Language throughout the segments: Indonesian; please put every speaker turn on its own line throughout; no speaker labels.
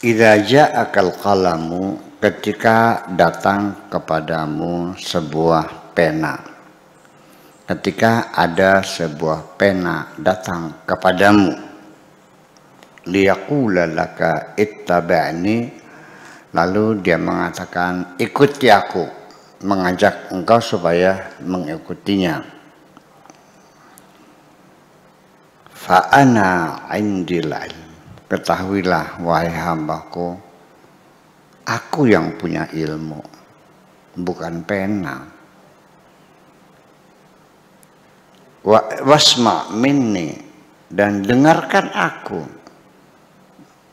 Idza ja'akal qalamu, ketika datang kepadamu sebuah pena. Ketika ada sebuah pena datang kepadamu, liyaqula laka ittaba'ni, lalu dia mengatakan ikuti aku, mengajak engkau supaya mengikutinya. Fa'ana indil ilm, ketahuilah wahai hambaku, aku yang punya ilmu, bukan pena. Wasma minni, dan dengarkan aku.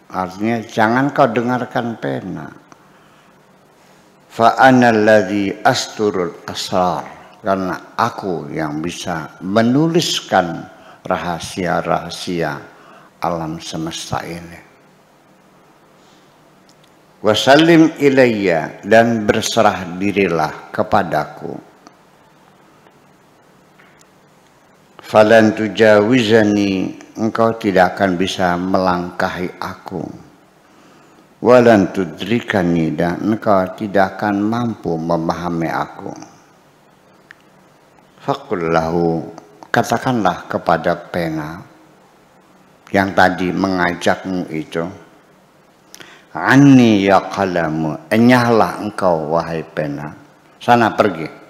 Artinya jangan kau dengarkan pena. Fa'ana alladhi asturul asrar, karena aku yang bisa menuliskan rahasia-rahasia alam semesta ini. Wasallim ilayya, dan berserah dirilah kepadaku. Falan tujawizani, engkau tidak akan bisa melangkahi aku. Walan tudrikani, dan engkau tidak akan mampu memahami aku. Faqul lahu, katakanlah kepada pena yang tadi mengajakmu itu, anni ya qalamu, enyahlah engkau wahai pena, sana pergi.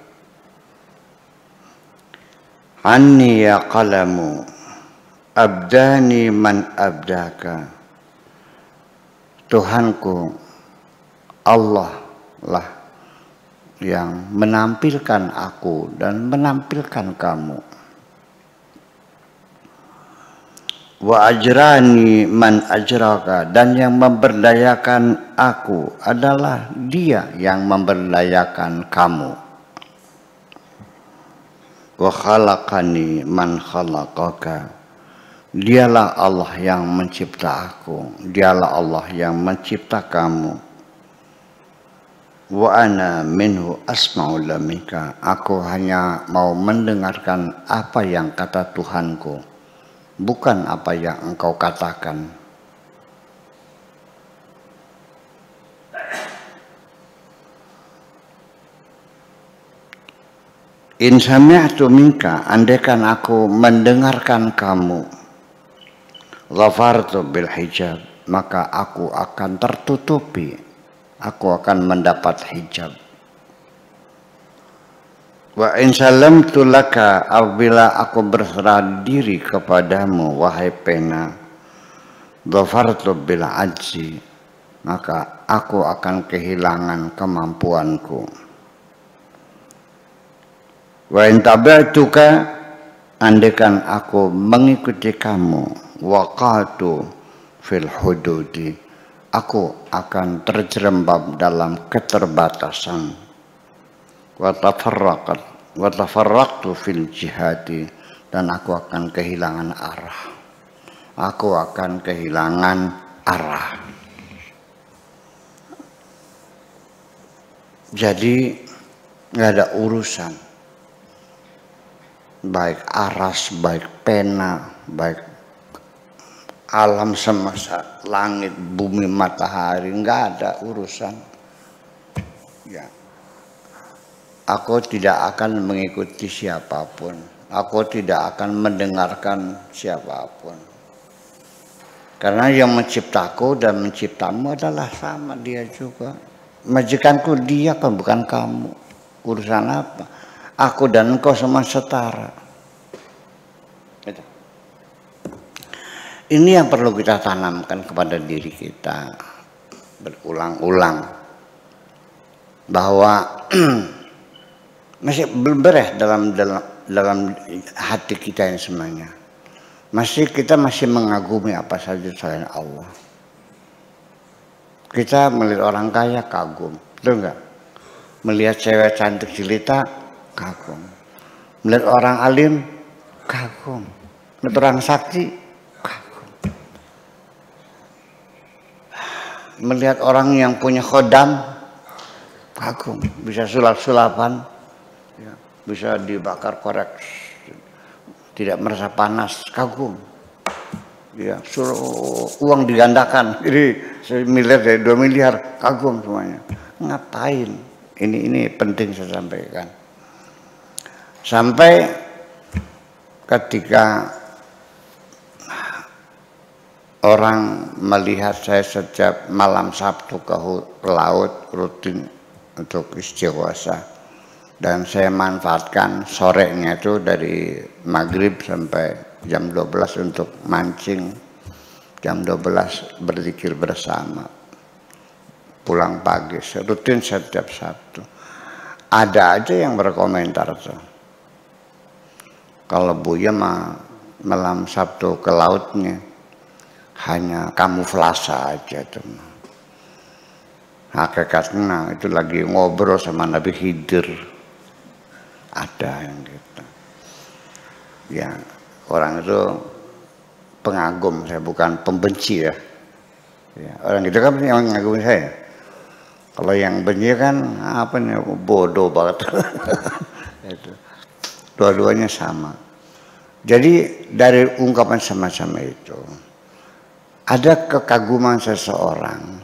Anni ya qalamu, abdani man abdaka, Tuhanku Allah lah yang menampilkan aku dan menampilkan kamu. Wa ajrani man ajraka, dan yang memberdayakan aku adalah dia yang memberdayakan kamu. Wa khalaqani man khalaqaka, dialah Allah yang mencipta aku, dialah Allah yang mencipta kamu. Wa ana minhu asma'u lamika, aku hanya mau mendengarkan apa yang kata Tuhanku, bukan apa yang engkau katakan. In sami'tu minka, andaikan aku mendengarkan kamu, ghafartu bil hijab, maka aku akan tertutupi, aku akan mendapat hijab. Wa in salamtu laka, apabila aku berserah diri kepadamu wahai pena, ghafartu bil ajzi, maka aku akan kehilangan kemampuanku. Wa in tabi'tuka, andaikan aku mengikuti kamu, waqatu fil hududi, aku akan terjerembab dalam keterbatasan. Wa tafarraqtu fil jihadi, dan aku akan kehilangan arah. Aku akan kehilangan arah. Jadi nggak ada urusan, baik aras, baik pena, baik alam semesta, langit, bumi, matahari, nggak ada urusan. Ya. Aku tidak akan mengikuti siapapun, aku tidak akan mendengarkan siapapun. Karena yang menciptaku dan menciptamu adalah sama, dia juga. Majikanku dia kan, bukan kamu. Urusan apa? Aku dan engkau semua setara. Ini yang perlu kita tanamkan kepada diri kita berulang-ulang, bahwa masih belum beres dalam hati kita yang semuanya. Kita masih mengagumi apa saja selain Allah. Kita melihat orang kaya kagum, betul nggak? Melihat cewek cantik jelita kagum, melihat orang alim kagum, melihat orang sakti kagum, melihat orang yang punya khodam kagum, bisa sulap-sulapan, ya, bisa dibakar korek, tidak merasa panas, kagum. Ya, suruh uang digandakan. Jadi 1 miliar dari 2 miliar, kagum semuanya. Ngapain? Ini penting saya sampaikan. Sampai ketika orang melihat saya setiap malam Sabtu ke laut rutin untuk istighosah, dan saya manfaatkan sorenya itu dari maghrib sampai jam 12 untuk mancing, jam 12 berzikir bersama, pulang pagi, rutin setiap Sabtu. Ada aja yang berkomentar tuh, kalau Buya mah malam Sabtu ke lautnya hanya kamuflase aja tuh. Hakikatnya itu lagi ngobrol sama Nabi Khidir. Ada yang gitu. Ya, orang itu pengagum, saya bukan pembenci ya. Ya, orang itu kan yang mengagumi saya. Kalau yang benci kan apa nih, bodoh banget. Itu. Dua-duanya sama. Jadi dari ungkapan sama-sama itu ada kekaguman seseorang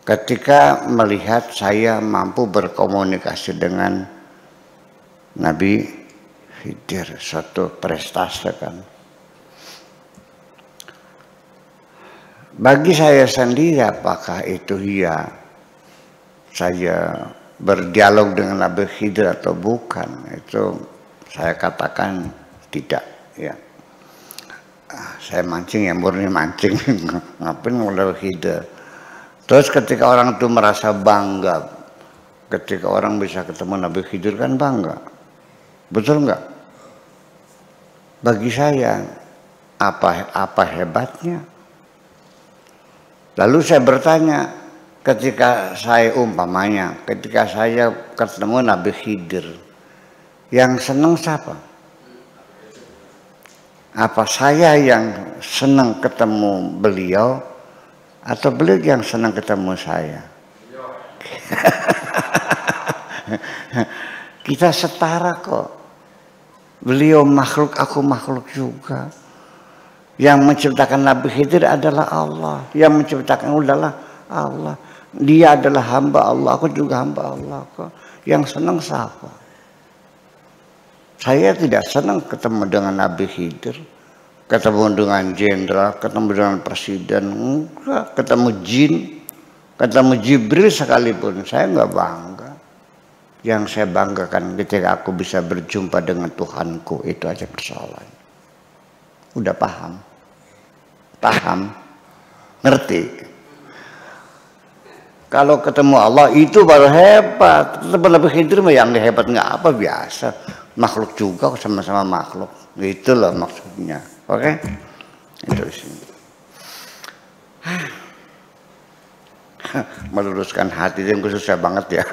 ketika melihat saya mampu berkomunikasi dengan Nabi Khidir, suatu prestasi kan. Bagi saya sendiri, apakah itu saya berdialog dengan Nabi Khidir atau bukan, itu saya katakan tidak. Ya, saya mancing ya murni mancing, ngapain Nabi Khidir. Terus ketika orang itu merasa bangga, ketika orang bisa ketemu Nabi Khidir kan bangga, betul nggak? Bagi saya apa hebatnya? Lalu saya bertanya, ketika saya umpamanya, ketika saya ketemu Nabi Khidir, yang senang siapa? Apa saya yang senang ketemu beliau, atau beliau yang senang ketemu saya? Kita setara kok. Beliau makhluk, aku makhluk juga. Yang menciptakan Nabi Khidir adalah Allah. Yang menciptakan adalah Allah. Dia adalah hamba Allah, aku juga hamba Allah kok. Yang senang siapa? Saya tidak senang ketemu dengan Nabi Khidir, ketemu dengan jenderal, ketemu dengan presiden, enggak, ketemu jin, ketemu Jibril sekalipun, saya enggak bangga. Yang saya banggakan ketika aku bisa berjumpa dengan Tuhanku, itu aja persoalan. Udah paham? Paham? Ngerti? Kalau ketemu Allah itu baru hebat. Ketemu Nabi Khidir mah yang hebat nggak apa, biasa. Makhluk juga, sama-sama makhluk. Itulah maksudnya. Oke? Itu sih. Meluruskan hati yang susah banget ya.